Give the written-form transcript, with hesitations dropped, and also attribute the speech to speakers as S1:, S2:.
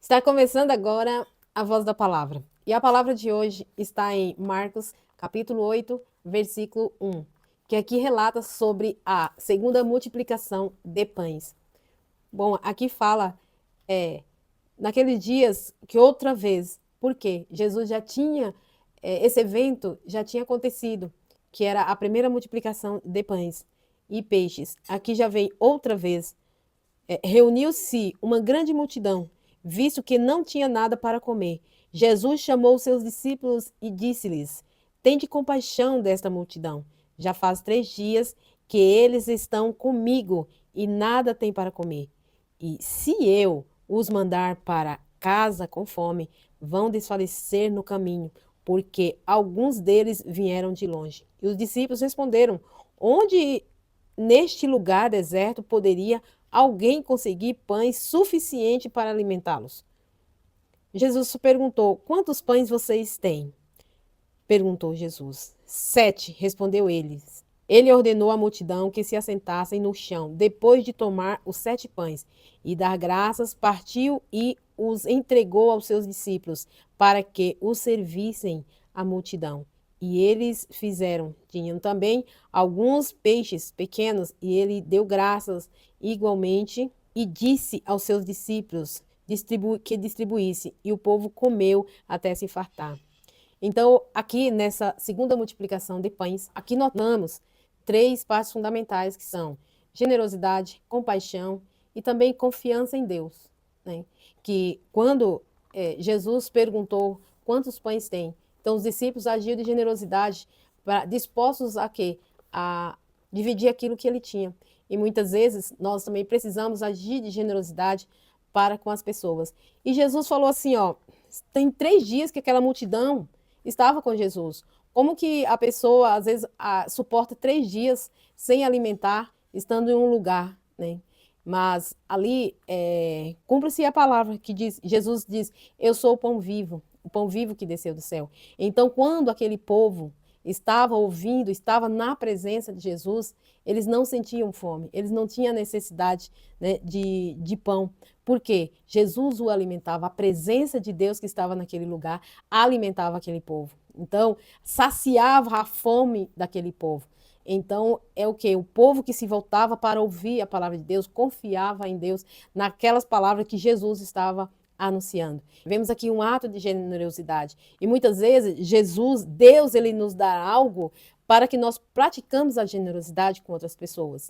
S1: Está começando agora a Voz da Palavra. E a palavra de hoje está em Marcos, capítulo 8, versículo 1, que aqui relata sobre a segunda multiplicação de pães. Bom, aqui fala, naqueles dias que outra vez, porque Jesus já tinha, esse evento já tinha acontecido, que era a primeira multiplicação de pães e peixes. Aqui já vem outra vez. Reuniu-se uma grande multidão, visto que não tinha nada para comer. Jesus chamou seus discípulos e disse-lhes: Tende compaixão desta multidão. Já faz 3 dias que eles estão comigo e nada têm para comer. E se eu os mandar para casa com fome, vão desfalecer no caminho, porque alguns deles vieram de longe. E os discípulos responderam: Onde neste lugar deserto poderia alguém conseguir pães suficiente para alimentá-los? Jesus perguntou: Quantos pães vocês têm? Perguntou Jesus. 7, respondeu eles. Ele ordenou à multidão que se assentassem no chão, depois de tomar os 7 pães e dar graças, partiu e os entregou aos seus discípulos, para que os servissem à multidão. E eles fizeram. Tinham também alguns peixes pequenos, e ele deu graças igualmente e disse aos seus discípulos que distribuísse, e o povo comeu até se fartar. Então, aqui nessa segunda multiplicação de pães, aqui notamos 3 partes fundamentais que são generosidade, compaixão e também confiança em Deus, né? Que quando Jesus perguntou quantos pães tem, então os discípulos agiram de generosidade, dispostos a quê? A dividir aquilo que ele tinha. E muitas vezes nós também precisamos agir de generosidade para com as pessoas. E Jesus falou assim, ó, tem 3 dias que aquela multidão estava com Jesus. Como que a pessoa, às vezes, suporta 3 dias sem alimentar, estando em um lugar, né? Mas ali, cumpre-se a palavra que diz, Jesus diz, eu sou o pão vivo que desceu do céu. Então, quando aquele povo estava ouvindo, estava na presença de Jesus, eles não sentiam fome, eles não tinham necessidade, né, de pão. Por quê? Jesus o alimentava, a presença de Deus que estava naquele lugar alimentava aquele povo. Então, saciava a fome daquele povo. Então, é o que? O povo que se voltava para ouvir a palavra de Deus, confiava em Deus, naquelas palavras que Jesus estava anunciando. Vemos aqui um ato de generosidade. E muitas vezes, Jesus, Deus, ele nos dá algo para que nós praticamos a generosidade com outras pessoas.